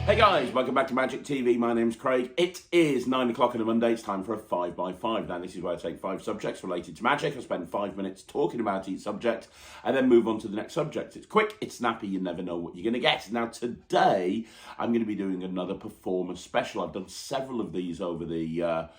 Hey guys, welcome back to Magic TV. My name's Craig. It is 9 o'clock on a Monday. It's time for a 5x5. Now, this is where I take 5 subjects related to magic. I spend 5 minutes talking about each subject and then move on to the next subject. It's quick, it's snappy, you never know what you're going to get. Now, today, I'm going to be doing another performer special. I've done several of these over the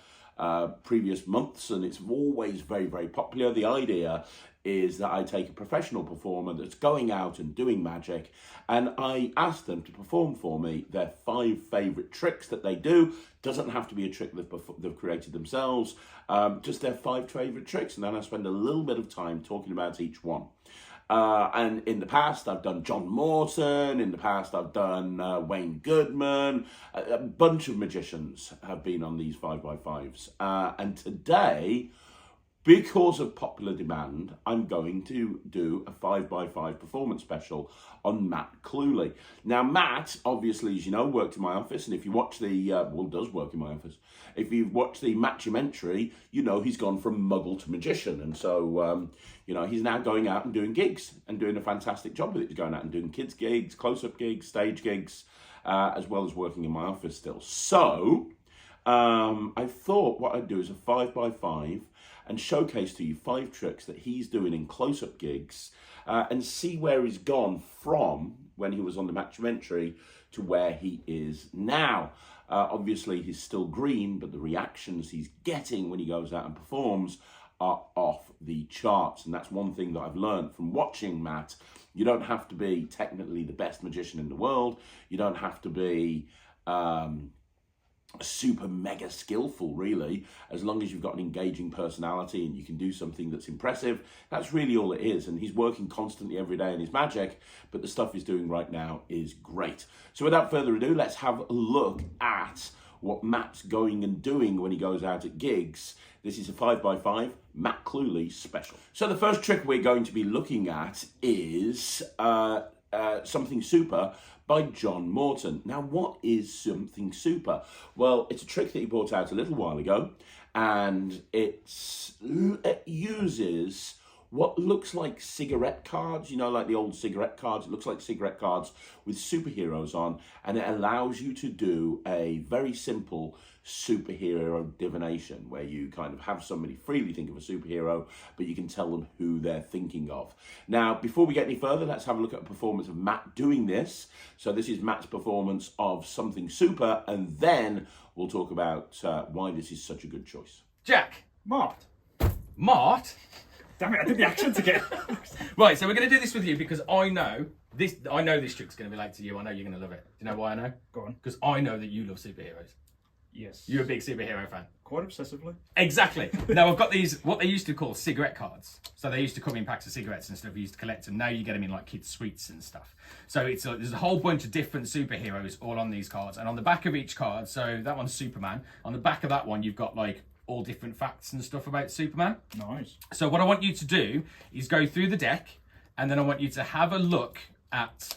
previous months, and it's always very, very popular. The idea is that I take a professional performer that's going out and doing magic, and I ask them to perform for me their 5 favourite tricks that they do. Doesn't have to be a trick they've created themselves, just their 5 favourite tricks, and then I spend a little bit of time talking about each one. And in the past, I've done John Morton. In the past, I've done Wayne Goodman. A bunch of magicians have been on these 5x5s. And today, because of popular demand, I'm going to do a 5x5 performance special on Matt Clewley. Now, Matt, obviously, as you know, worked in my office, and if you watch the, does work in my office. If you've watched the Matt-umentary, you know he's gone from muggle to magician, and so, he's now going out and doing gigs, and doing a fantastic job with it. He's going out and doing kids' gigs, close-up gigs, stage gigs, as well as working in my office still. So, I thought what I'd do is a 5x5, and showcase to you 5 tricks that he's doing in close-up gigs, and see where he's gone from when he was on the Matt-umentary to where he is now. Obviously, he's still green, but the reactions he's getting when he goes out and performs are off the charts. And that's one thing that I've learned from watching Matt. You don't have to be technically the best magician in the world. You don't have to be super mega skillful, really, as long as you've got an engaging personality and you can do something that's impressive. That's really all it is. And he's working constantly every day in his magic, but the stuff he's doing right now is great. So without further ado, let's have a look at what Matt's going and doing when he goes out at gigs. This is a 5x5 Matt Clewley special. So the first trick we're going to be looking at is Something Super by John Morton. Now, what is Something Super? Well, it's a trick that he brought out a little while ago, and it uses what looks like cigarette cards, like the old cigarette cards. It looks like cigarette cards with superheroes on, and it allows you to do a very simple superhero divination where you kind of have somebody freely think of a superhero, but you can tell them who they're thinking of. Now, before we get any further, let's have a look at a performance of Matt doing this. So this is Matt's performance of Something Super, and then we'll talk about why this is such a good choice. Jack. Mart. Damn it, I did the accent again. Right, so we're going to do this with you because I know this trick's going to relate to you. I know you're going to love it. Do you know why I know? Go on. Because I know that you love superheroes. Yes. You're a big superhero fan. Quite obsessively. Exactly. Now, I've got these, what they used to call cigarette cards. So they used to come in packs of cigarettes and stuff. We used to collect them. Now you get them in like kids' sweets and stuff. So there's a whole bunch of different superheroes all on these cards. And on the back of each card, so that one's Superman. On the back of that one, you've got like all different facts and stuff about Superman. Nice. So what I want you to do is go through the deck, and then I want you to have a look at,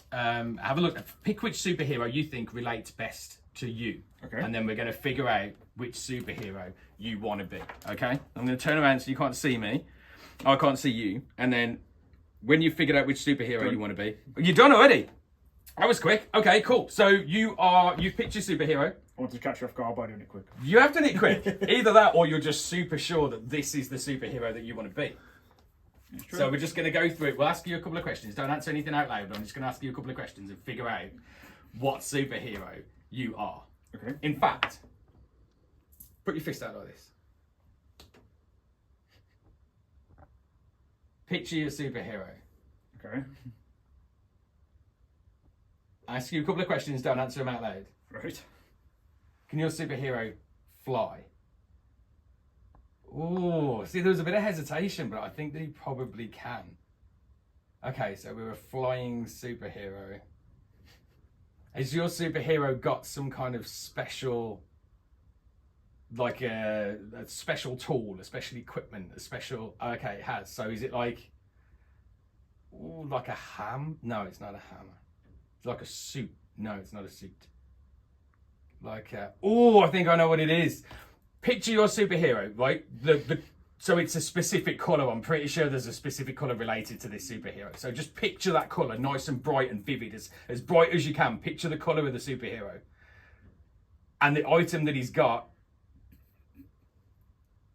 pick which superhero you think relates best to you. Okay. And then we're going to figure out which superhero you want to be. Okay. I'm going to turn around so you can't see me. I can't see you. And then when you've figured out which superhero you want to be, you're done already. That was quick. Okay, cool. So you've picked your superhero. I want to catch you off guard by doing it quick. You have done it quick. Either that or you're just super sure that this is the superhero that you want to be. So we're just going to go through it. We'll ask you a couple of questions. Don't answer anything out loud. I'm just going to ask you a couple of questions and figure out what superhero you are. Okay. In fact, put your fist out like this. Picture your superhero. Okay. Ask you a couple of questions. Don't answer them out loud. Right. Can your superhero fly? Oh, see, there was a bit of hesitation, but I think that he probably can. Okay, so we're a flying superhero. Has your superhero got some kind of special, like a special tool, a special equipment, a special... Okay, it has. So is it like... Ooh, like a ham? No, it's not a hammer. It's like a suit. No, it's not a suit. Like a... Oh, I think I know what it is. Picture your superhero, right? The So it's a specific colour. I'm pretty sure there's a specific colour related to this superhero. So just picture that colour, nice and bright and vivid, as bright as you can. Picture the colour of the superhero. And the item that he's got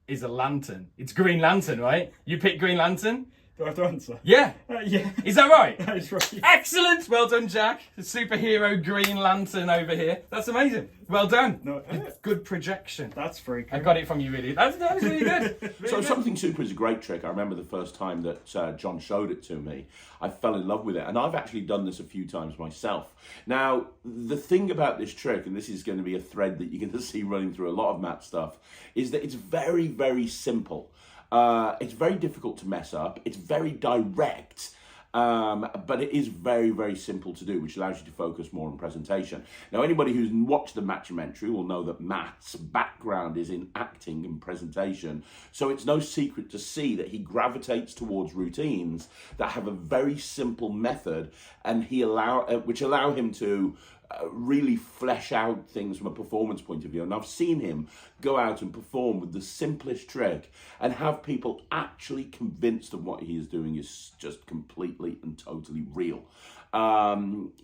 is a lantern. It's Green Lantern, right? You pick Green Lantern? Do I have to answer? Yeah. Yeah. Is that right? That is right. Excellent. Well done, Jack. The superhero Green Lantern over here. That's amazing. Well done. No, Good projection. that's very cool. I got it from you, really. That was really good. Really So good. Something Super is a great trick. I remember the first time that John showed it to me. I fell in love with it, and I've actually done this a few times myself. Now, the thing about this trick, and this is going to be a thread that you're going to see running through a lot of Matt's stuff, is that it's very, very simple. It's very difficult to mess up. It's very direct. But it is very, very simple to do, which allows you to focus more on presentation. Now, anybody who's watched the Matt-umentary will know that Matt's background is in acting and presentation. So it's no secret to see that he gravitates towards routines that have a very simple method, and which allow him to really flesh out things from a performance point of view. And I've seen him go out and perform with the simplest trick and have people actually convinced of what he is doing is just completely and totally real,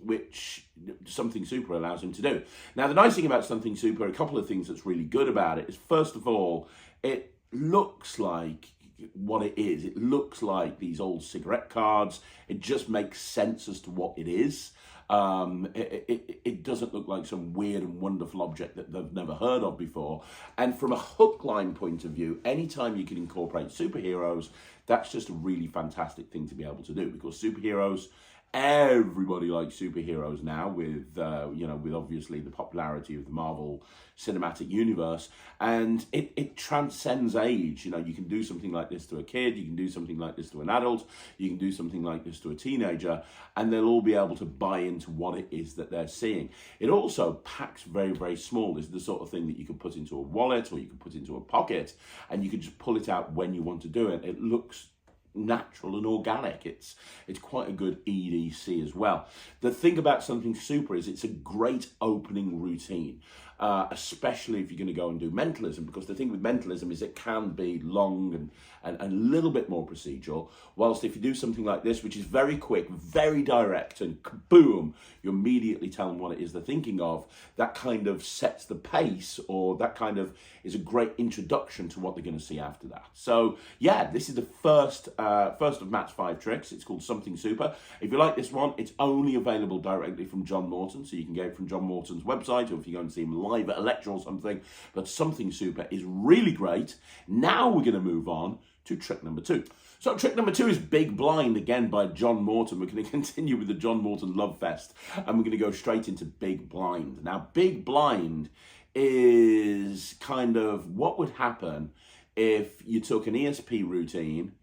which Something Super allows him to do. Now, the nice thing about Something Super, a couple of things that's really good about it is, first of all, it looks like what it is. It looks like these old cigarette cards. It just makes sense as to what it is. It doesn't look like some weird and wonderful object that they've never heard of before. And from a hook line point of view, anytime you can incorporate superheroes, that's just a really fantastic thing to be able to do, because superheroes, everybody likes superheroes now with with obviously the popularity of the Marvel Cinematic Universe, and it transcends age. You can do something like this to a kid, you can do something like this to an adult, you can do something like this to a teenager, and they'll all be able to buy into what it is that they're seeing. It also packs very, very small. It's the sort of thing that you can put into a wallet or you can put into a pocket, and you can just pull it out when you want to do it. It looks natural and organic. It's quite a good EDC as well. The thing about Something Super is it's a great opening routine, especially if you're going to go and do mentalism, because the thing with mentalism is it can be long and a little bit more procedural, whilst if you do something like this, which is very quick, very direct, and kaboom, you immediately tell them what it is they're thinking of, that kind of sets the pace, or that kind of is a great introduction to what they're going to see after that. So yeah, this is the first of Matt's 5 tricks. It's called Something Super. If you like this one, it's only available directly from John Morton, so you can get it from John Morton's website, or if you go and see him live at a lecture or something. But Something Super is really great. Now we're going to move on to trick number 2. So trick number 2 is Big Blind, again by John Morton. We're going to continue with the John Morton Love Fest, and we're going to go straight into Big Blind. Now, Big Blind is kind of what would happen if you took an ESP routine,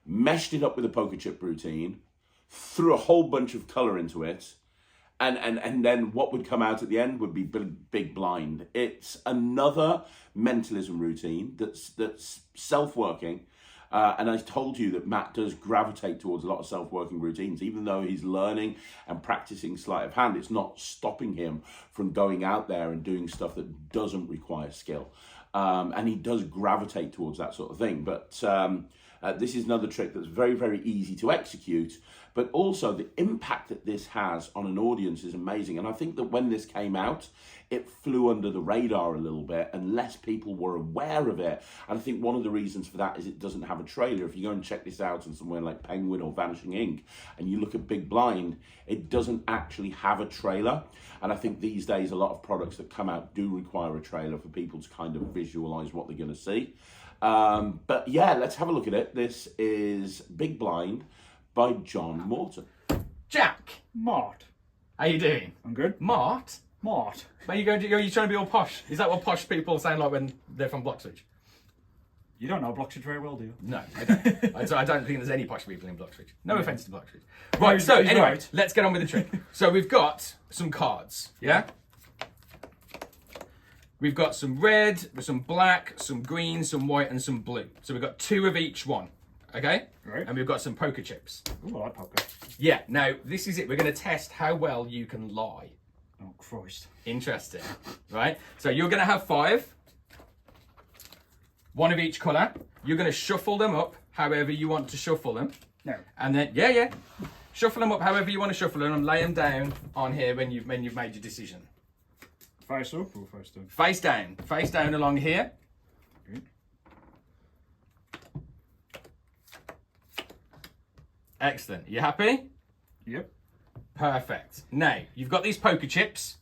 meshed it up with a poker chip routine, threw a whole bunch of colour into it, and then what would come out at the end would be Big Blind. It's another mentalism routine that's self-working. And I told you that Matt does gravitate towards a lot of self-working routines. Even though he's learning and practicing sleight of hand, it's not stopping him from going out there and doing stuff that doesn't require skill. And he does gravitate towards that sort of thing. But this is another trick that's very, very easy to execute. But also the impact that this has on an audience is amazing. And I think that when this came out, it flew under the radar a little bit and less people were aware of it. And I think one of the reasons for that is it doesn't have a trailer. If you go and check this out on somewhere like Penguin or Vanishing Ink and you look at Big Blind, it doesn't actually have a trailer. And I think these days a lot of products that come out do require a trailer for people to kind of visualize what they're going to see. But yeah, let's have a look at it. This is Big Blind by John Morton. Jack, Mart. how you doing? I'm good. Mart? Mart. Are you trying to be all posh? Is that what posh people sound like when they're from Bloxwich? You don't know Bloxwich very well, do you? No, I don't. I don't think there's any posh people in Bloxwich. No offence to Bloxwich. Right, so he's anyway, right. let's get on with the trick. So we've got some cards, yeah? We've got some red, some black, some green, some white, and some blue. So we've got 2 of each one, okay? Right. And we've got some poker chips. Ooh, I like poker. Yeah, now this is it. We're going to test how well you can lie. Oh, Christ. Interesting, right? So you're going to have 5. one of each colour. You're going to shuffle them up however you want to shuffle them. No. And then, yeah. Shuffle them up however you want to shuffle them and lay them down on here when you've made your decision. Face up or face down? Face down. Face down along here. Okay. Excellent. You happy? Yep. Perfect. Now, you've got these poker chips,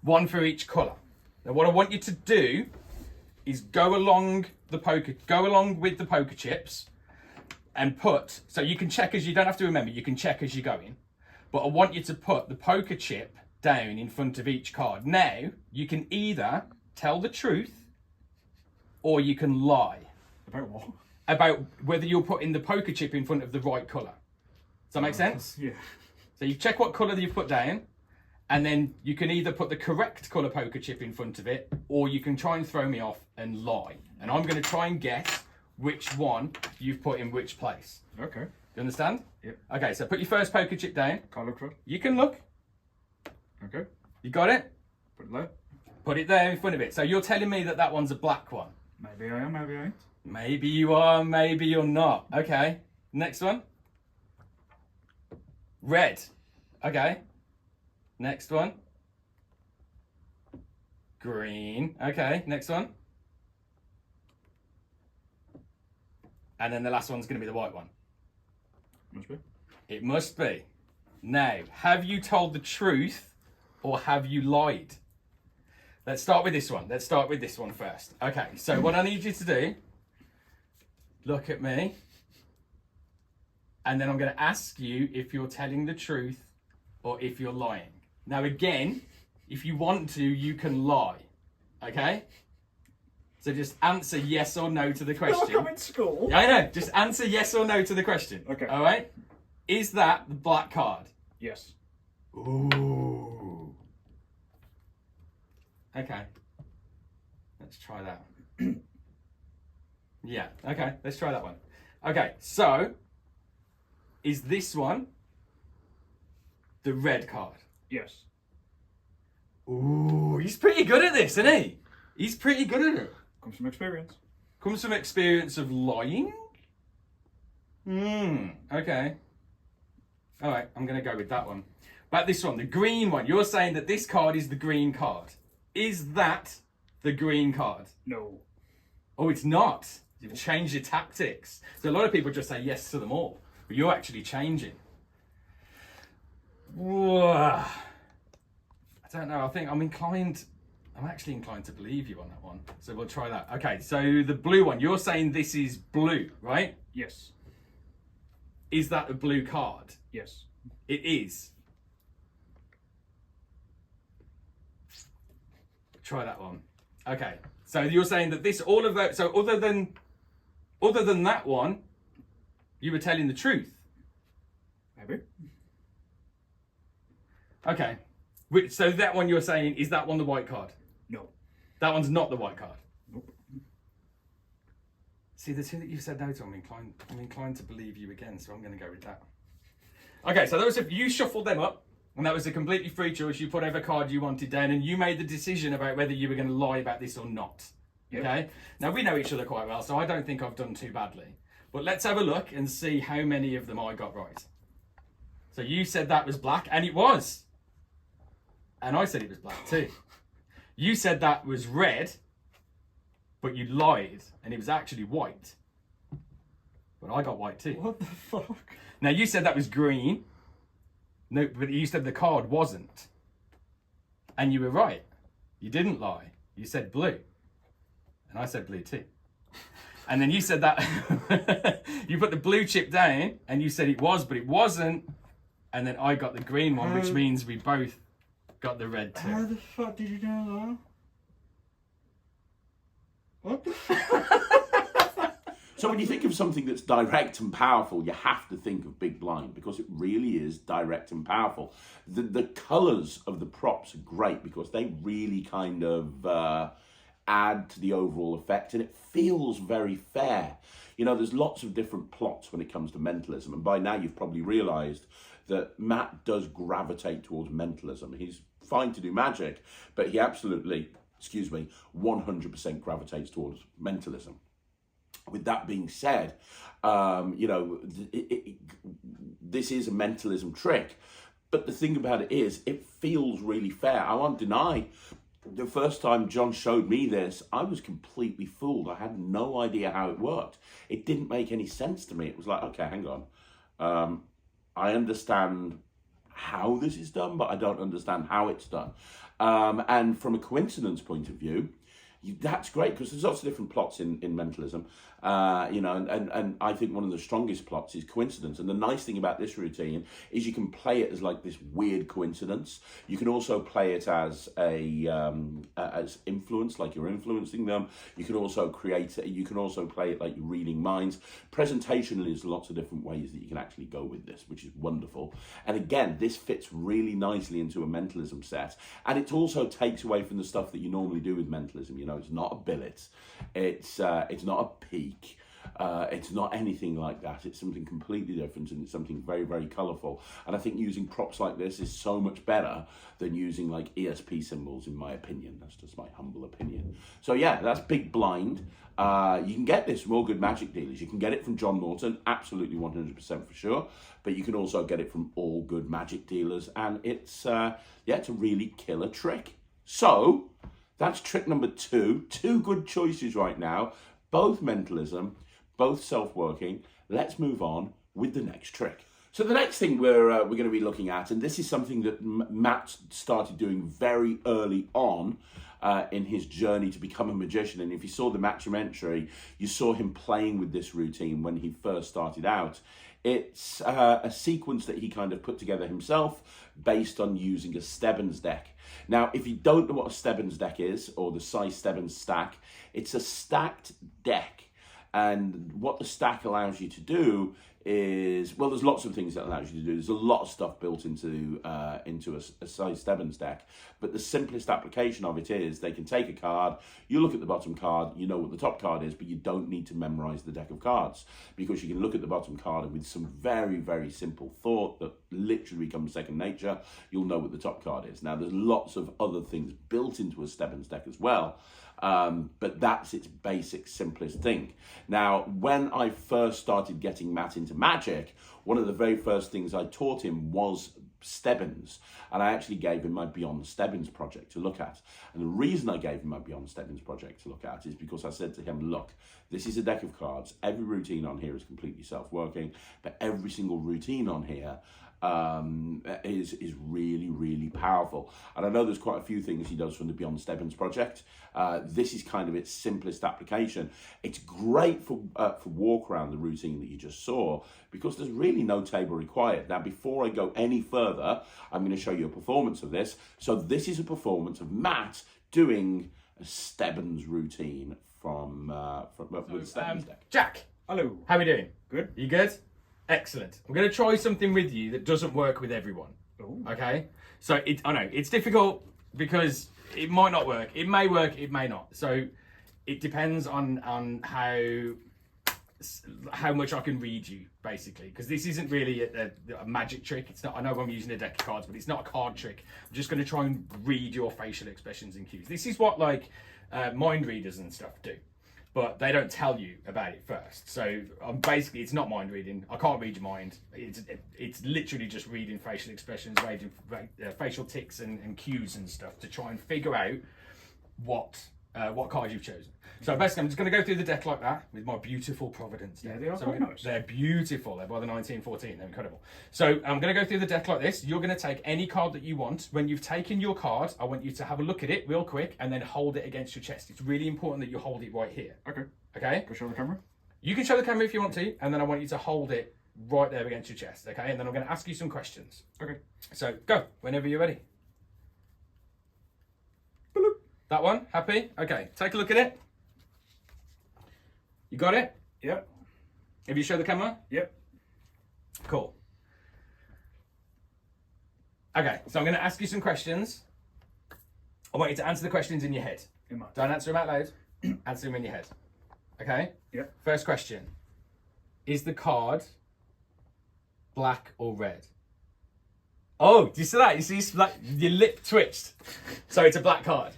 one for each colour. Now, what I want you to do is go along with the poker chips and put, so you can check as you don't have to remember, you can check as you're going. But I want you to put the poker chip down in front of each card. Now, you can either tell the truth or you can lie. About what? About whether you're putting the poker chip in front of the right colour. Does that make sense? Yeah. So you check what colour you've put down, and then you can either put the correct colour poker chip in front of it, or you can try and throw me off and lie. And I'm going to try and guess which one you've put in which place. Okay. Do you understand? Yep. Okay, so put your first poker chip down. Can't look for it. You can look. Okay. You got it? Put it there. Put it there in front of it. So you're telling me that that one's a black one. Maybe I am, maybe I ain't. Maybe you are, maybe you're not. Okay, next one. Red. Okay. Next one. Green. Okay, next one. And then the last one's going to be the white one. Must be. It must be. Now, have you told the truth or have you lied? Let's start with this one. Let's start with this one first. Okay, so what I need you to do, look at me, and then I'm going to ask you if you're telling the truth or if you're lying. Now, again, if you want to, you can lie. Okay? So just answer yes or no to the question. I'm in school. Yeah, I know. Just answer yes or no to the question. Okay. All right? Is that the black card? Yes. Ooh. Okay. Let's try that. Yeah, okay. Let's try that one. Okay, so is this one the red card? Yes. Ooh, he's pretty good at this, isn't he? He's pretty good at it. Comes from experience. Comes from experience of lying? Okay. All right, I'm going to go with that one. But this one, the green one, you're saying that this card is the green card. Is that the green card? No. Oh, it's not. You've changed your tactics. So a lot of people just say yes to them all, but you're actually changing. Whoa. I don't know. I think I'm actually inclined to believe you on that one. So we'll try that. Okay, so the blue one, you're saying this is blue, right? Yes. Is that a blue card? Yes. It is. Try that one. Okay. So you're saying that this, all of that, so other than that one, you were telling the truth. Maybe. Okay. So that one you're saying, is that one the white card? No. That one's not the white card. Nope. See, the two that you said no to, I'm inclined to believe you again, so I'm going to go with that. Okay, so that was if you shuffled them up, and that was a completely free choice. You put whatever card you wanted down, and you made the decision about whether you were going to lie about this or not. Yep. Okay? Now, we know each other quite well, so I don't think I've done too badly. But let's have a look and see how many of them I got right. So you said that was black, and it was. And I said it was black too. You said that was red, but you lied, and it was actually white. But I got white too. What the fuck? Now, you said that was green. No, but you said the card wasn't. And you were right. You didn't lie. You said blue. And I said blue too. And then you said that you put the blue chip down and you said it was, but it wasn't. And then I got the green one, which means we both got the red too. How the fuck did you know that? What the fuck? So when you think of something that's direct and powerful, you have to think of Big Blind because it really is direct and powerful. The colours of the props are great because they really kind of add to the overall effect, and it feels very fair. You know, there's lots of different plots when it comes to mentalism, and by now you've probably realised that Matt does gravitate towards mentalism. He's fine to do magic, but he absolutely 100% gravitates towards mentalism. With that being said, this is a mentalism trick. But the thing about it is, it feels really fair. I won't deny, the first time John showed me this, I was completely fooled. I had no idea how it worked. It didn't make any sense to me. It was like, okay, hang on. I understand how this is done, but I don't understand how it's done. And from a coincidence point of view, that's great, because there's lots of different plots in mentalism, and I think one of the strongest plots is coincidence. And the nice thing about this routine is you can play it as like this weird coincidence. You can also play it as as influence, like you're influencing them. You can also play it like you're reading minds. Presentationally, there's lots of different ways that you can actually go with this, which is wonderful. And again, this fits really nicely into a mentalism set, and it also takes away from the stuff that you normally do with mentalism. It's not a billet, it's not a peak, it's not anything like that. It's something completely different, and it's something very, very colourful. And I think using props like this is so much better than using like ESP symbols, in my opinion. That's just my humble opinion. So yeah, that's Big Blind. You can get this from all good magic dealers. You can get it from John Morton, absolutely 100% for sure. But you can also get it from all good magic dealers, and it's it's a really killer trick. So that's trick number 2. 2 good choices right now, both mentalism, both self-working. Let's move on with the next trick. So the next thing we're going to be looking at, and this is something that Matt started doing very early on in his journey to become a magician. And if you saw the Matt-umentary, you saw him playing with this routine when he first started out. It's a sequence that he kind of put together himself based on using a Stebbins deck. Now, if you don't know what a Stebbins deck is, or the size Stebbins stack, it's a stacked deck. And what the stack allows you to do is, well, there's lots of things that allows you to do. There's a lot of stuff built into a size Stebbins deck, but the simplest application of it is they can take a card, you look at the bottom card, you know what the top card is, but you don't need to memorize the deck of cards, because you can look at the bottom card and with some very, very simple thought that literally becomes second nature, you'll know what the top card is. Now, there's lots of other things built into a Stebbins deck as well, but that's its basic, simplest thing. Now, when I first started getting Matt into magic, one of the very first things I taught him was Stebbins, and I actually gave him my Beyond Stebbins project to look at. And the reason I gave him my Beyond Stebbins project to look at is because I said to him, look, this is a deck of cards. Every routine on here is completely self-working, but every single routine on here is really, really powerful. And I know there's quite a few things he does from the Beyond Stebbins project. This is kind of its simplest application. It's great for walk around the routine that you just saw, because there's really no table required. Now, before I go any further, I'm going to show you a performance of this. So this is a performance of Matt doing a Stebbins routine from with the Stebbins deck. Jack, Hello. how are we doing? Good. You good? Excellent. I'm going to try something with you that doesn't work with everyone. Ooh. Okay? So I know it's difficult because it might not work. It may work, it may not. So it depends on how much I can read you, basically, because this isn't really a magic trick. It's not. I know I'm using a deck of cards, but it's not a card trick. I'm just going to try and read your facial expressions and cues. This is what like mind readers and stuff do, but they don't tell you about it first. So basically, it's not mind reading. I can't read your mind. It's literally just reading facial expressions, reading facial tics and cues and stuff to try and figure out what card you've chosen. So basically, I'm just going to go through the deck like that with my beautiful Providence deck. Yeah, they are So quite nice. they're beautiful. They're by the 1914. They're incredible. So I'm going to go through the deck like this. You're going to take any card that you want. When you've taken your card, I want you to have a look at it real quick and then hold it against your chest. It's really important that you hold it right here. Okay. Okay? Can I show the camera? You can show the camera if you want to, and then I want you to hold it right there against your chest. Okay? And then I'm going to ask you some questions. Okay. So go whenever you're ready. That one? Happy? Okay. Take a look at it. You got it? Yep. Have you showed the camera? Yep. Cool. Okay, so I'm going to ask you some questions. I want you to answer the questions in your head. In my. Don't answer them out loud. Answer them in your head. Okay? Yep. First question. Is the card black or red? Oh, do you see that? You see like, your lip twitched. So it's a black card.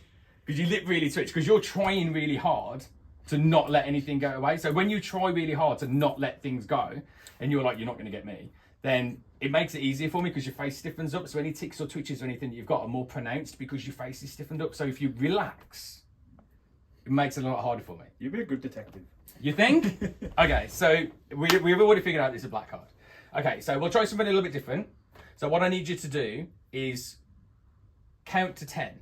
because you lip really twitch because you're trying really hard to not let anything go away. So when you try really hard to not let things go, and you're like, you're not going to get me, then it makes it easier for me because your face stiffens up. So any ticks or twitches or anything that you've got are more pronounced because your face is stiffened up. So if you relax, it makes it a lot harder for me. You'd be a good detective. You think? Okay, so we've already figured out this is a black card. Okay, so we'll try something a little bit different. So what I need you to do is count to 10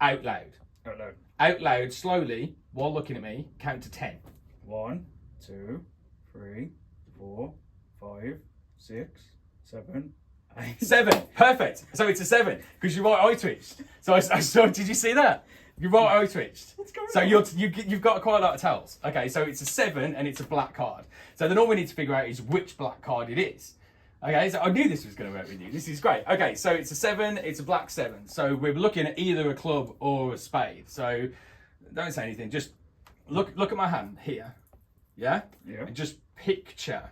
out loud. Out loud. Out loud, slowly, while looking at me, count to 10. 1, 2, 3, 4, 5, 6, 7, 8. 7, perfect. So it's a 7 because your right eye twitched. So I saw. Did you see that? Your right eye twitched. What's going So on? you've got quite a lot of tells. Okay, so it's a 7 and it's a black card. So then all we need to figure out is which black card it is. Okay, so I knew this was going to work with you. This is great. Okay, so it's a 7, it's a black 7. So we're looking at either a club or a spade. So don't say anything. Just look at my hand here. Yeah? Yeah. And just picture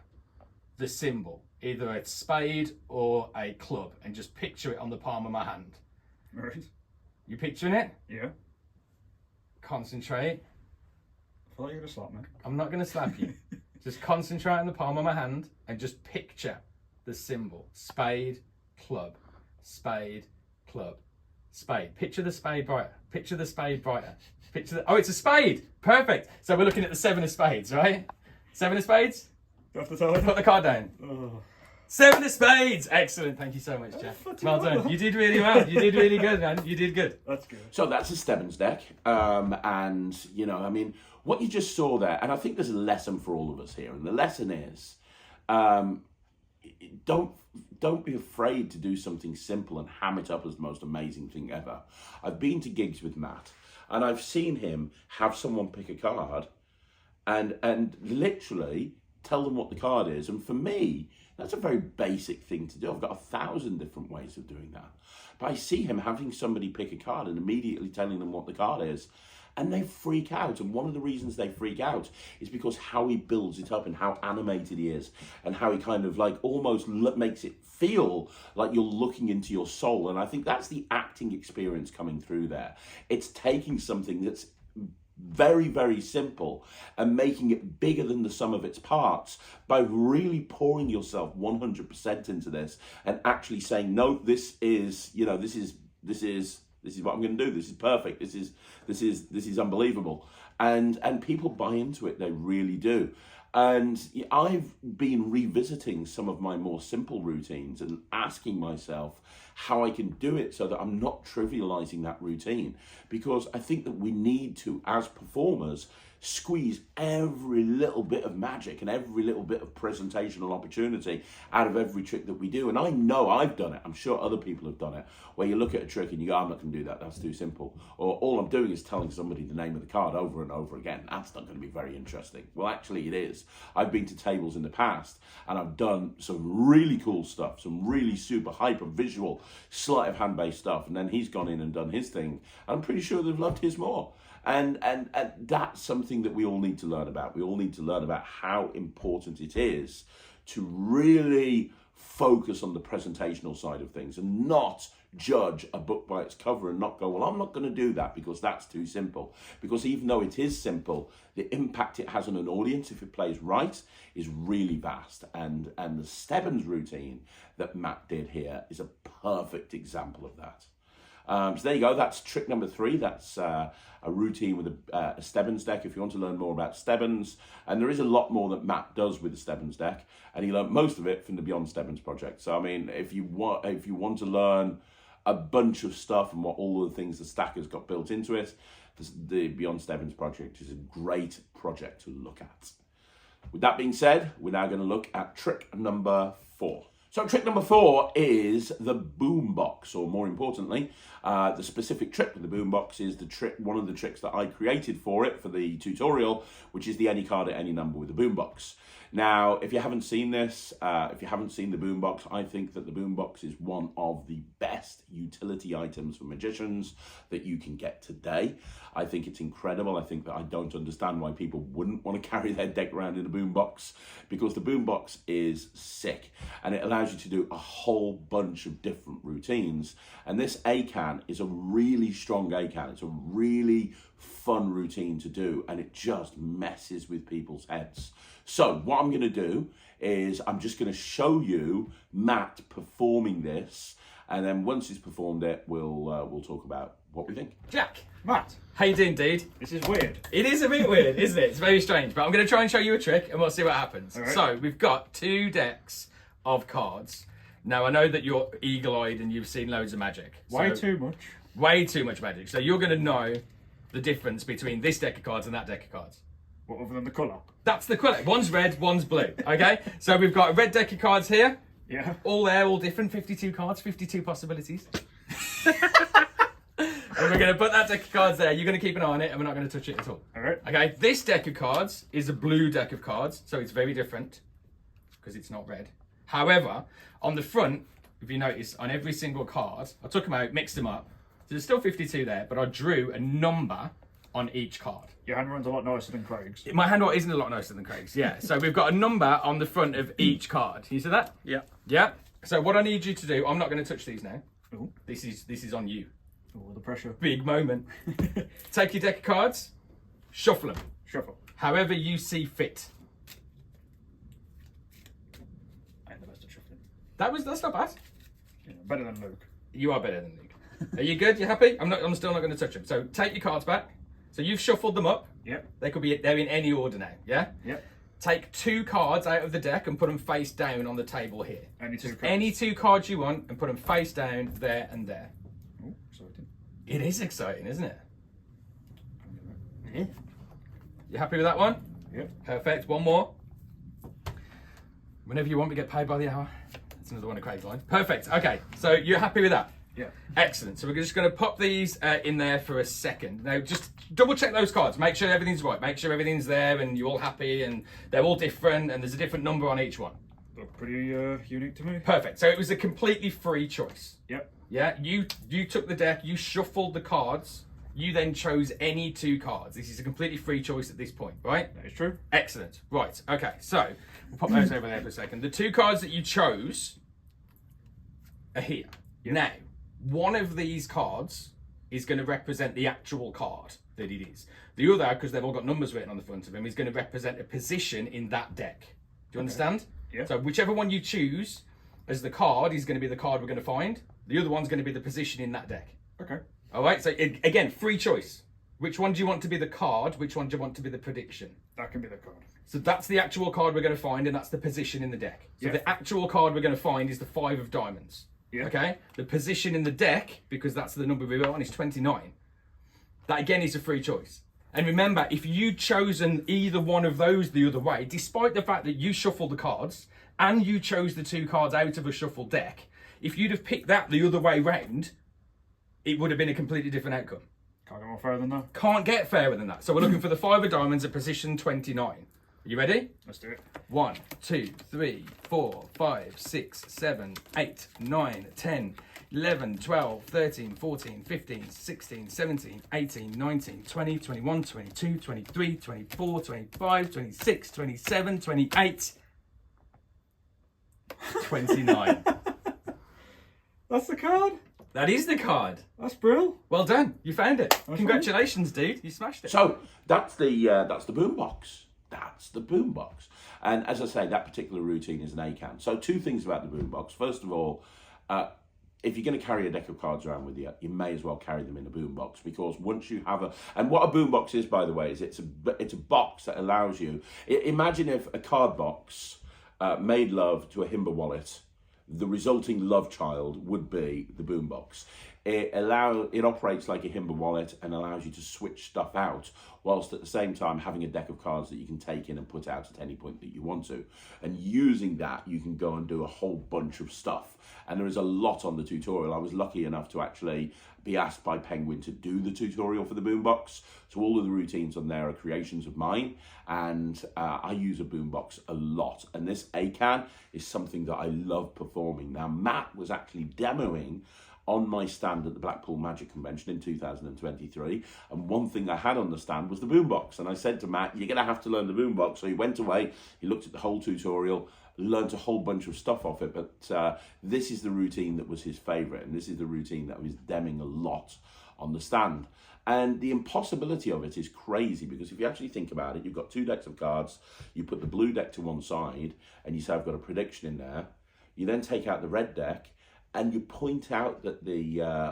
the symbol, either a spade or a club, and just picture it on the palm of my hand. Right. You picturing it? Yeah. Concentrate. I thought you were going to slap me. I'm not going to slap you. Just concentrate on the palm of my hand and just picture the symbol. Spade, club, spade, club, spade. Picture the spade brighter. Picture the spade brighter. Oh, it's a spade. Perfect. So we're looking at the 7 of spades, right? 7 of spades? Off the side. Put the card down. Oh. 7 of spades. Excellent. Thank you so much, Jeff. Well done. You did really well. You did really good, man. You did good. That's good. So that's a Stebbins deck, and you know, I mean, what you just saw there, and I think there's a lesson for all of us here, and the lesson is, don't be afraid to do something simple and ham it up as the most amazing thing ever. I've been to gigs with Matt, and I've seen him have someone pick a card, and literally tell them what the card is, and for me, that's a very basic thing to do. I've got 1,000 different ways of doing that. But I see him having somebody pick a card and immediately telling them what the card is, and they freak out. And one of the reasons they freak out is because how he builds it up and how animated he is, and how he kind of like almost makes it feel like you're looking into your soul. And I think that's the acting experience coming through there. It's taking something that's very, very simple and making it bigger than the sum of its parts by really pouring yourself 100% into this and actually saying, no, this is, you know, this is what I'm going to do. This is perfect. This is unbelievable. And people buy into it. They really do. And I've been revisiting some of my more simple routines and asking myself how I can do it so that I'm not trivializing that routine, because I think that we need to, as performers, squeeze every little bit of magic and every little bit of presentational opportunity out of every trick that we do. And I know I've done it. I'm sure other people have done it, where you look at a trick and you go, I'm not going to do that. That's too simple. Or all I'm doing is telling somebody the name of the card over and over again. That's not going to be very interesting. Well, actually it is. I've been to tables in the past and I've done some really cool stuff, some really super hyper visual, sleight of hand-based stuff. And then he's gone in and done his thing. I'm pretty sure they've loved his more. And that's something that we all need to learn about. We all need to learn about how important it is to really focus on the presentational side of things and not judge a book by its cover and not go, well, I'm not going to do that because that's too simple. Because even though it is simple, the impact it has on an audience, if it plays right, is really vast. And the Stebbins routine that Matt did here is a perfect example of that. So there you go. That's trick number 3. That's a routine with a Stebbins deck. If you want to learn more about Stebbins, and there is a lot more that Matt does with the Stebbins deck, and he learned most of it from the Beyond Stebbins project. So I mean, if you want to learn a bunch of stuff and what all of the things the stack has got built into it, the Beyond Stebbins project is a great project to look at. With that being said, we're now going to look at trick number 4. So trick number 4 is the Boombox, or more importantly, the specific trick with the Boombox is one of the tricks that I created for it for the tutorial, which is the any card at any number with the Boombox. Now, if you haven't seen this, if you haven't seen the Boombox, I think that the Boombox is one of the best utility items for magicians that you can get today. I think it's incredible. I think that I don't understand why people wouldn't want to carry their deck around in a Boombox, because the Boombox is sick and it allows you to do a whole bunch of different routines. And this ACAN is a really strong ACAN. It's a really fun routine to do, and it just messes with people's heads. So what I'm going to do is I'm just going to show you Matt performing this, and then once he's performed it, we'll talk about what we think. Jack, Matt, how you doing, dude? this is weird. It is a bit weird, isn't it? It's very strange, but I'm going to try and show you a trick and we'll see what happens. All right. So we've got 2 decks of cards. Now I know that you're eagle-eyed and you've seen loads of magic. Way So- too much. Way too much magic. So you're going to know the difference between this deck of cards and that deck of cards. What other than the colour? That's the colour. One's red, one's blue. Okay? So we've got a red deck of cards here. Yeah. All there, all different. 52 cards, 52 possibilities. And we're going to put that deck of cards there. You're going to keep an eye on it and we're not going to touch it at all. All right. Okay? This deck of cards is a blue deck of cards. So it's very different because it's not red. However, on the front, if you notice, on every single card, I took them out, mixed them up. So there's still 52 there, but I drew a number on each card. Your handwriting's a lot nicer than Craig's. My handwriting isn't a lot nicer than Craig's, yeah. So we've got a number on the front of each card. You see that? Yeah. Yeah. So what I need you to do, I'm not going to touch these now. Ooh. This is on you. Oh, the pressure. Big moment. Take your deck of cards, shuffle them, Shuffle. however you see fit. I ain't the best at shuffling. That's not bad. Yeah, better than Luke. You are better than Luke. Are you good? You happy? I'm still not going to touch them. So take your cards back. So you've shuffled them up. Yep. They're in any order now. Yeah. Yep. Take 2 cards out of the deck and put them face down on the table here. Any 2 Just cards. any 2 cards you want and put them face down there and there. Oh, exciting. It is exciting, isn't it? Yeah. You happy with that one? Yep. Perfect. One more. Whenever you want, we get paid by the hour. That's another one of Craig's lines. Perfect. Okay, so you're happy with that? Yeah. Excellent. So we're just going to pop these in there for a second. Now, just double check those cards. Make sure everything's right. Make sure everything's there and you're all happy and they're all different and there's a different number on each one. Look pretty unique to me. Perfect. So it was a completely free choice. Yep. Yeah, you took the deck, you shuffled the cards, you then chose any 2 cards. This is a completely free choice at this point, right? That is true. Excellent. Right, okay, so we'll pop those over there for a second. The 2 cards that you chose are here. Yep. Now, one of these cards is going to represent the actual card that it is. The other, because they've all got numbers written on the front of them, is going to represent a position in that deck. Do you understand? Yeah. So whichever one you choose as the card is going to be the card we're going to find. The other one's going to be the position in that deck. Okay. All right, so again, free choice. Which one do you want to be the card? Which one do you want to be the prediction? That can be the card. So that's the actual card we're going to find, and that's the position in the deck. So Yeah. the actual card we're going to find is the 5 of diamonds. Yeah. Okay? The position in the deck, because that's the number we wrote on, is 29. That again is a free choice. And remember, if you'd chosen either one of those the other way, despite the fact that you shuffled the cards and you chose the 2 cards out of a shuffled deck, if you'd have picked that the other way round, it would have been a completely different outcome. Can't go more further than that. Can't get fairer than that. So we're looking for the 5 of diamonds at position 29. Are you ready? Let's do it. 1, 2, 3, 4, 5, 6, 7, 8, 9, 10, 11, 12, 13, 14, 15, 16, 17, 18, 19, 20, 21, 22, 23, 24, 25, 26, 27, 28, 29. That's the card. That is the card. That's brilliant. Well done. You found it. That's Congratulations, dude. You smashed it. So that's the Boombox. That's the Boombox. And as I say, that particular routine is an ACAN. So 2 things about the Boombox. First of all, if you're going to carry a deck of cards around with you, you may as well carry them in a boombox, because once you have and what a boombox is, by the way, is it's a box that allows you. Imagine if a card box made love to a Himba wallet. The resulting love child would be the boombox. It operates like a Himba wallet and allows you to switch stuff out, whilst at the same time having a deck of cards that you can take in and put out at any point that you want to. And using that, you can go and do a whole bunch of stuff. And there is a lot on the tutorial. I was lucky enough to actually be asked by Penguin to do the tutorial for the Boombox. So all of the routines on there are creations of mine, and I use a Boombox a lot. And this ACAN is something that I love performing. Now, Matt was actually demoing on my stand at the Blackpool Magic Convention in 2023, and one thing I had on the stand was the Boombox. And I said to Matt, you're gonna have to learn the Boombox. So he went away, he looked at the whole tutorial, learned a whole bunch of stuff off it, but this is the routine that was his favorite, and this is the routine that I was demoing a lot on the stand. And the impossibility of it is crazy, because if you actually think about it, you've got 2 decks of cards, you put the blue deck to one side, and you say, I've got a prediction in there. You then take out the red deck, and you point out that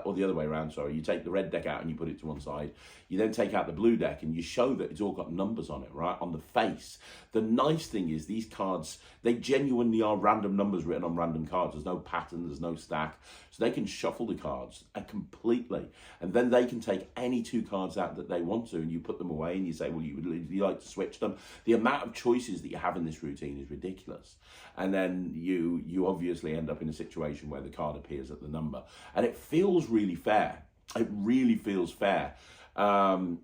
or the other way around, sorry, you take the red deck out and you put it to one side. You then take out the blue deck and you show that it's all got numbers on it, right, on the face. The nice thing is these cards, they genuinely are random numbers written on random cards. There's no pattern, there's no stack. So they can shuffle the cards completely. And then they can take any 2 cards out that they want to, and you put them away and you say, well, you like to switch them. The amount of choices that you have in this routine is ridiculous. And then you obviously end up in a situation where the card appears at the number. And it feels really fair. It really feels fair.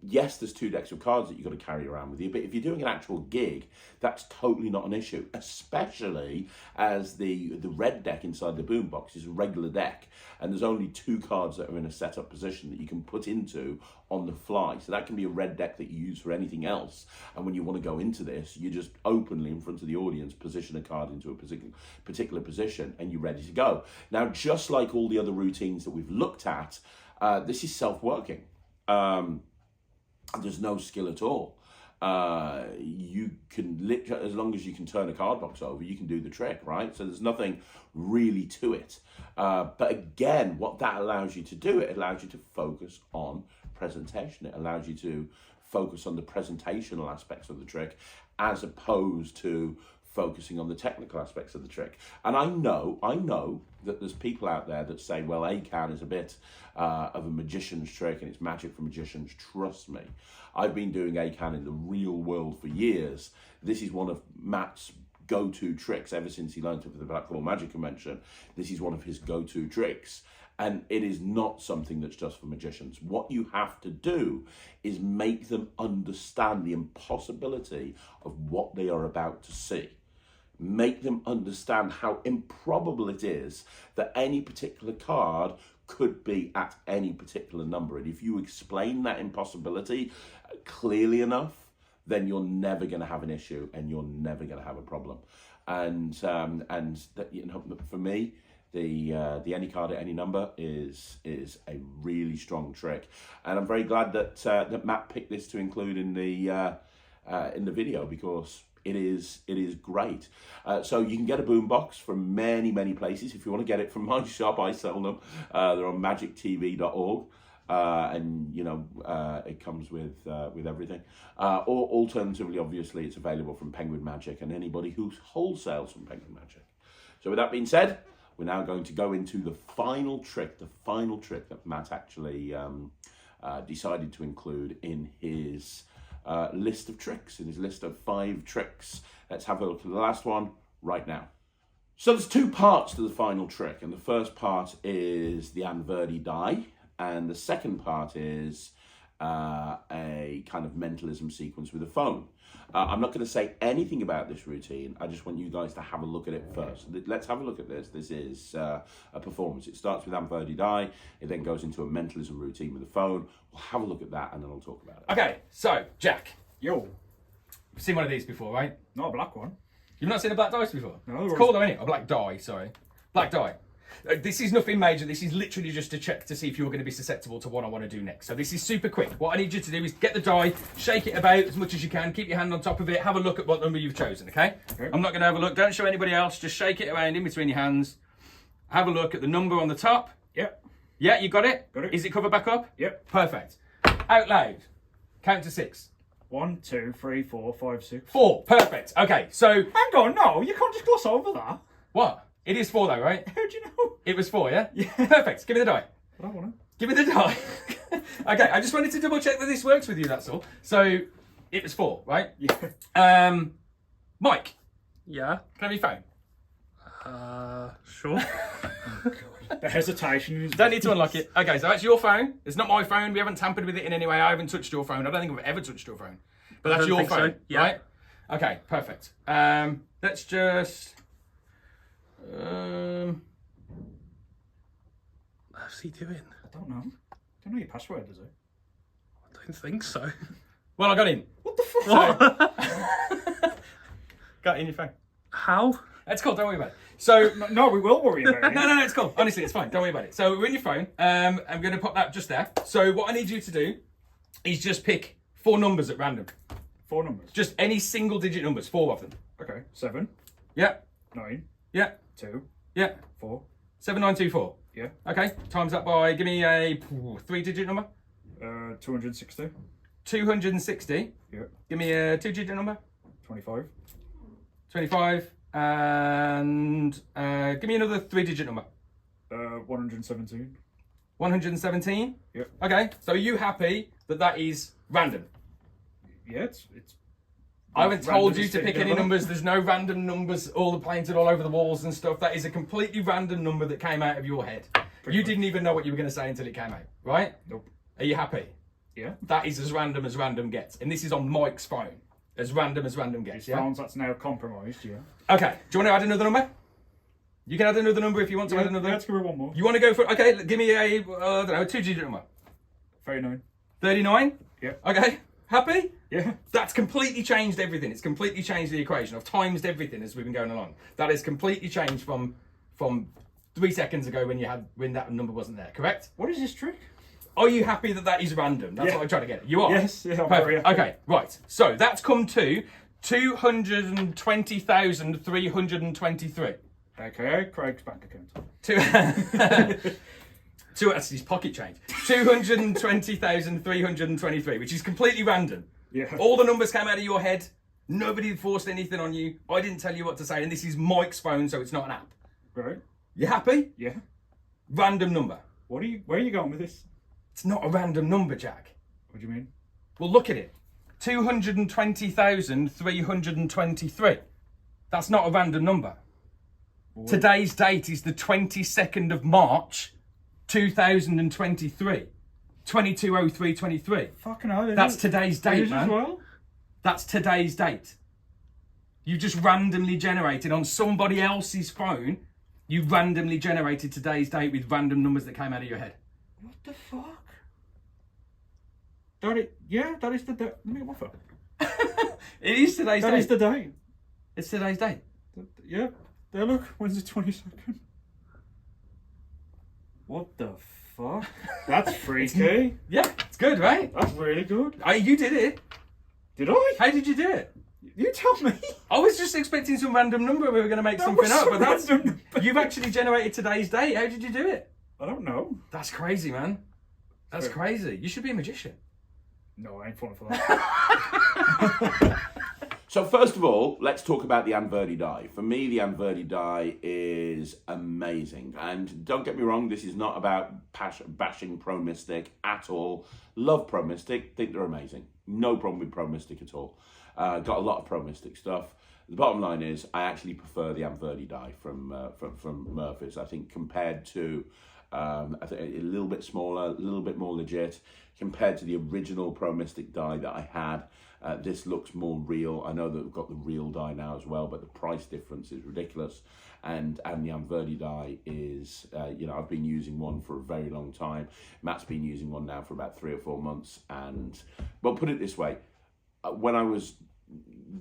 Yes, there's 2 decks of cards that you've got to carry around with you, but if you're doing an actual gig, that's totally not an issue, especially as the red deck inside the Boombox is a regular deck, and there's only 2 cards that are in a setup position that you can put into on the fly. So that can be a red deck that you use for anything else, and when you want to go into this, you just openly in front of the audience position a card into a particular position, and you're ready to go. Now, just like all the other routines that we've looked at, this is self-working. There's no skill at all. You can literally, as long as you can turn a card box over, you can do the trick, right? So there's nothing really to it. But again, what that allows you to do, it allows you to focus on presentation. It allows you to focus on the presentational aspects of the trick, as opposed to focusing on the technical aspects of the trick. And I know that there's people out there that say, well, ACAN is a bit of a magician's trick and it's magic for magicians. Trust me, I've been doing ACAN in the real world for years. This is one of Matt's go-to tricks ever since he learned it for the Blackpool Magic Convention. This is one of his go-to tricks. And it is not something that's just for magicians. What you have to do is make them understand the impossibility of what they are about to see. Make them understand how improbable it is that any particular card could be at any particular number. And if you explain that impossibility clearly enough, then you're never going to have an issue and you're never going to have a problem. And that, you know, for me, the any card at any number is a really strong trick, and I'm very glad that that Matt picked this to include in the video, because it is great. So you can get a Boombox from many places. If you want to get it from my shop, I sell them. They're on magictv.org. And you know, it comes with everything. Or alternatively, obviously, it's available from Penguin Magic and anybody who wholesales from Penguin Magic. So with that being said, we're now going to go into the final trick that Matt actually decided to include in his list of tricks, in his list of 5 tricks. Let's have a look at the last one right now. So there's 2 parts to the final trick, and the first part is the Anverdi die, and the second part is a kind of mentalism sequence with a phone. I'm not going to say anything about this routine. I just want you guys to have a look at it first. Let's have a look at this. This is a performance. It starts with Anverdi die. It then goes into a mentalism routine with a phone. We'll have a look at that and then I'll talk about it. Okay, so Jack, Yo, you've seen one of these before, right? not a black one. You've not seen a black dice before? No. It's called though, isn't it? A black die, sorry. Black die. This is nothing major. This is literally just to check to see if you're going to be susceptible to what I want to do next. So this is super quick. What I need you to do is get the die, shake it about as much as you can, keep your hand on top of it, have a look at what number you've chosen, okay? I'm not going to have a look. Don't show anybody else. Just shake it around in between your hands. Have a look at the number on the top. Yep. Yeah, you got it? Got it. Is it covered back up? Yep. Perfect. Out loud. Count to 6. 1, 2, 3, 4, 5, 6. 4. Perfect. Okay, so... Hang on, no, you can't just gloss over that. What? It is 4 though, right? How do you know? It was 4, yeah? Yeah. Perfect. Give me the die. I don't want to. Give me the die. Okay, I just wanted to double check that this works with you, that's all. So, it was 4, right? Yeah. Mike, Yeah. can I have your phone? Sure. The hesitation is... Don't need to unlock it. Okay, so that's your phone. It's not my phone. We haven't tampered with it in any way. I haven't touched your phone. I don't think I've ever touched your phone. But that's don't your think so. phone, Yeah. right? Okay, perfect. Let's just... What's he doing? I don't know. Don't know your password, does it? I don't think so. Well, I got in. What the fuck? What? Got in your phone. How? It's cool, don't worry about it. So... No, we will worry about it. No, it's cool. Honestly, it's fine. Don't worry about it. So we're in your phone. I'm going to pop that just there. So what I need you to do is just pick 4 numbers at random. 4 numbers. Just any single digit numbers, 4 of them. Okay. 7, Yeah, 9, yeah, 2, yeah. 4. 7924. Yeah. Okay, times that by, give me a 3-digit number. 260. 260. Yeah. Give me a 2-digit number. 25. 25. And give me another 3-digit number. 117. 117. Yeah. Okay, so are you happy that that is random? Yeah, it's I haven't told random you is to pick taken any over. numbers. There's no random numbers all painted all over the walls and stuff. That is a completely random number that came out of your head. Pretty You much. didn't even know what you were going to say until it came out, right? Nope. Are you happy? Yeah. That is as random gets. And this is on Mike's phone. As random gets, His yeah? phone's that's now compromised, yeah. Okay, do you want to add another number? You can add another number if you want to add another. Let's give her one more. You want to go for, okay, give me a, I don't know, a 2-digit number. 39. 39? Yeah. Okay, happy? Yeah. That's completely changed everything. It's completely changed the equation. I've times everything as we've been going along. That has completely changed from 3 seconds ago when that number wasn't there, correct? What is this trick? Are you happy that that is random? That's Yeah. what I'm trying to get at. You are? Yes, yeah, I'm very Perfect. happy. Okay, right. So that's come to 220,323. AKA Craig's bank account. That's his pocket change. 220,323, which is completely random. Yeah. All the numbers came out of your head. Nobody forced anything on you. I didn't tell you what to say, and this is Mike's phone, so it's not an app. Right. You happy? Yeah. Random number. Where are you going with this? It's not a random number, Jack. What do you mean? Well, look at it. 220,323. That's not a random number. What? Today's date is the 22nd of March, 2023. 220323. Fucking hell. That's today's date, As man. well? That's today's date. You just randomly generated on somebody else's phone. You randomly generated today's date with random numbers that came out of your head. What the fuck? That is the date. Let me get my phone. It is today's That date. is the date. It's today's date. Yeah. There, look. When's the 22nd? What the fuck? That's freaky. Yeah, it's good, right? That's really good. You did it. Did I? How did you do it? You tell me. I was just expecting some random number. We were going to make something was up, some but that's random number. you've actually generated today's date. How did you do it? I don't know. That's crazy, man. That's crazy. You should be a magician. No, I ain't falling for that. So first of all, let's talk about the Anverdi die. For me, the Anverdi die is amazing. And don't get me wrong, this is not about bashing Pro Mystic at all. Love Pro Mystic, think they're amazing. No problem with Pro Mystic at all. Got a lot of Pro Mystic stuff. The bottom line is, I actually prefer the Anverdi die from Murphy's. I think compared to, I think a little bit smaller, a little bit more legit. Compared to the original Pro Mystic die that I had, this looks more real. I know that we've got the real die now as well, but the price difference is ridiculous. And the Anverdi die is, I've been using one for a very long time. Matt's been using one now for about 3 or 4 months. And, well, put it this way, when I was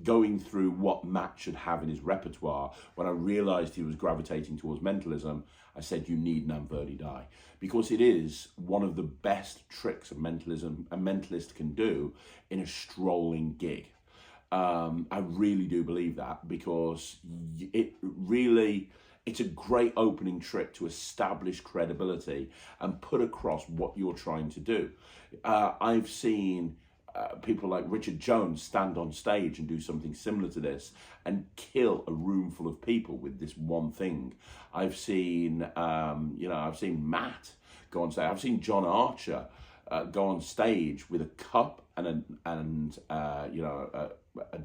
going through what Matt should have in his repertoire, when I realised he was gravitating towards mentalism, I said, you need an Anverdi die, because it is one of the best tricks of mentalism a mentalist can do in a strolling gig. I really do believe that, because it's a great opening trick to establish credibility and put across what you're trying to do. I've seen people like Richard Jones stand on stage and do something similar to this and kill a room full of people with this one thing. I've seen, I've seen Matt go on stage. I've seen John Archer go on stage with a cup and a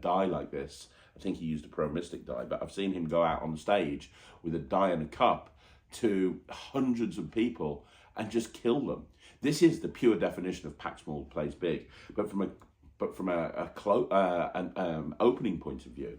die like this. I think he used a Pro Mystic die, but I've seen him go out on stage with a die and a cup to hundreds of people and just kill them. This is the pure definition of pack small, plays big. But from an opening point of view,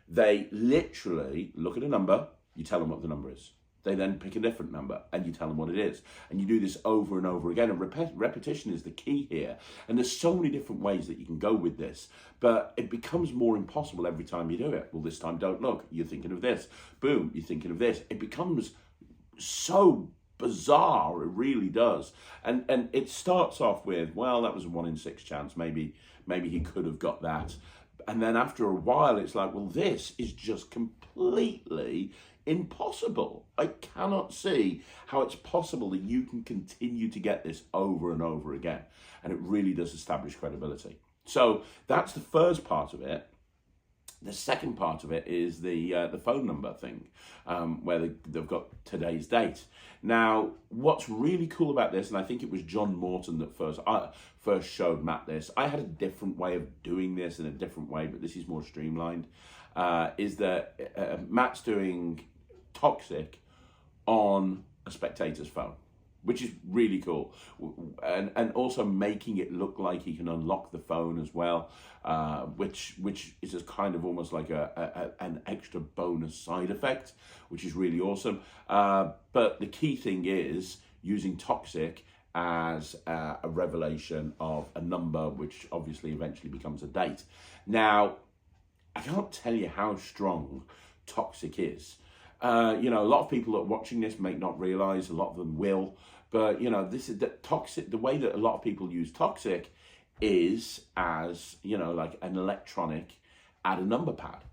they literally look at a number. You tell them what the number is. They then pick a different number and you tell them what it is. And you do this over and over again. And repetition is the key here. And there's so many different ways that you can go with this, but it becomes more impossible every time you do it. Well, this time, don't look. You're thinking of this. Boom, you're thinking of this. It becomes so bizarre, it really does. And it starts off with, well, that was a 1 in 6 chance. Maybe he could have got that. And then after a while, it's like, well, this is just completely impossible. I cannot see how it's possible that you can continue to get this over and over again. And it really does establish credibility. So that's the first part of it. The second part of it is the phone number thing, where they've got today's date. Now, what's really cool about this, and I think it was John Morton that first showed Matt this. I had a different way of doing this in a different way, but this is more streamlined, is that Matt's doing Toxic on a spectator's phone, which is really cool, and also making it look like he can unlock the phone as well, which is just kind of almost like an extra bonus side effect, which is really awesome. But the key thing is using Toxic as a revelation of a number, which obviously eventually becomes a date. Now, I can't tell you how strong Toxic is. A lot of people that are watching this may not realize, a lot of them will, but this is the Toxic. The way that a lot of people use Toxic is as like an electronic add a number pad,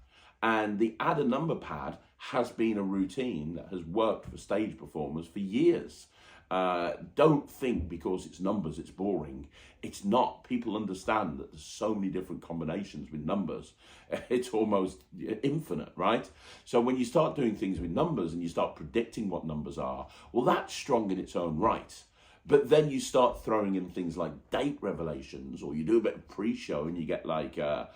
and the add a number pad has been a routine that has worked for stage performers for years. Don't think because it's numbers it's boring. It's not. People understand that there's so many different combinations with numbers. It's almost infinite, right? So when you start doing things with numbers and you start predicting what numbers are, well, that's strong in its own right. But then you start throwing in things like date revelations, or you do a bit of pre-show and you get like a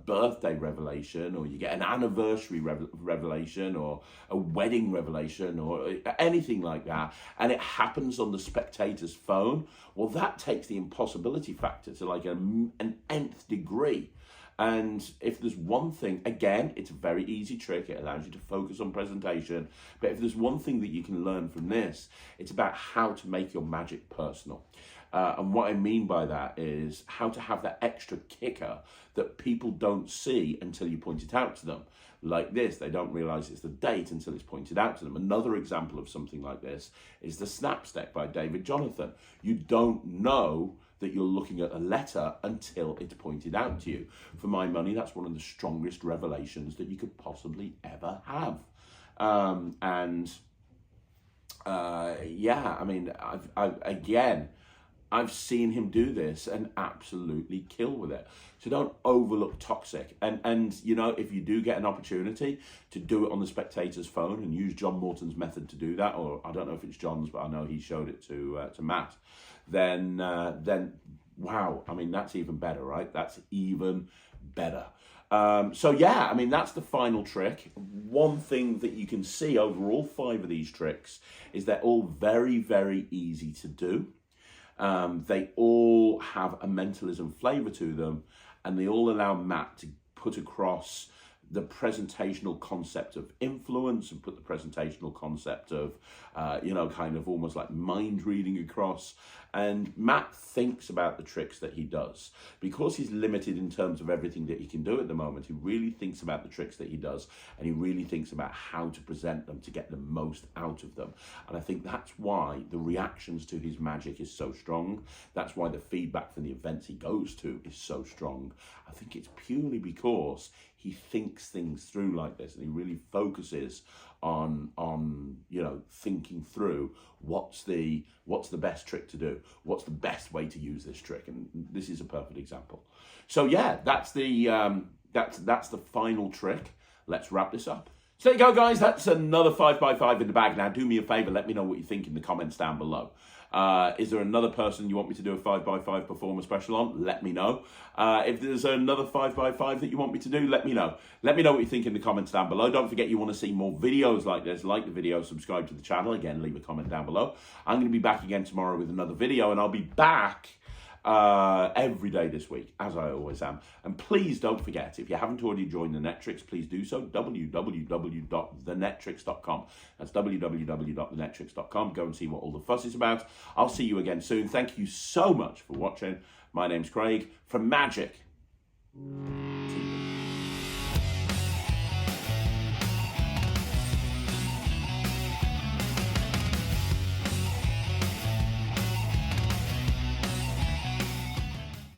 birthday revelation, or you get an anniversary revelation, or a wedding revelation, or anything like that, and it happens on the spectator's phone. Well, that takes the impossibility factor to like an nth degree. And if there's one thing, again, it's a very easy trick. It allows you to focus on presentation. But if there's one thing that you can learn from this, it's about how to make your magic personal. And what I mean by that is how to have that extra kicker that people don't see until you point it out to them. Like this, they don't realize it's the date until it's pointed out to them. Another example of something like this is the Snap Stack by David Jonathan. You don't know that you're looking at a letter until it's pointed out to you. For my money, that's one of the strongest revelations that you could possibly ever have. I've seen him do this and absolutely kill with it. So don't overlook Toxic. And if you do get an opportunity to do it on the spectator's phone and use John Morton's method to do that, or I don't know if it's John's, but I know he showed it to Matt, then wow, that's even better, right? That's even better. That's the final trick. One thing that you can see over all 5 of these tricks is they're all very, very easy to do. They all have a mentalism flavor to them, and they all allow Matt to put across the presentational concept of influence and put the presentational concept of, kind of almost like mind reading across. And Matt thinks about the tricks that he does. Because he's limited in terms of everything that he can do at the moment, he really thinks about the tricks that he does, and he really thinks about how to present them to get the most out of them. And I think that's why the reactions to his magic is so strong. That's why the feedback from the events he goes to is so strong. I think it's purely because he thinks things through like this, and he really focuses on thinking through what's the best trick to do, what's the best way to use this trick, and this is a perfect example. So yeah, that's the final trick. Let's wrap this up. So there you go, guys. That's another 5x5 in the bag. Now, do me a favour. Let me know what you think in the comments down below. Is there another person you want me to do a 5x5 performer special on? Let me know. If there's another 5x5 that you want me to do, let me know. Let me know what you think in the comments down below. Don't forget you want to see more videos like this. Like the video, subscribe to the channel. Again, leave a comment down below. I'm going to be back again tomorrow with another video, and I'll be back every day this week, as I always am. And please don't forget, if you haven't already joined the Netrix, please do so. www.thenetrix.com. That's www.thenetrix.com. Go and see what all the fuss is about. I'll see you again soon. Thank you so much for watching. My name's Craig from Magic.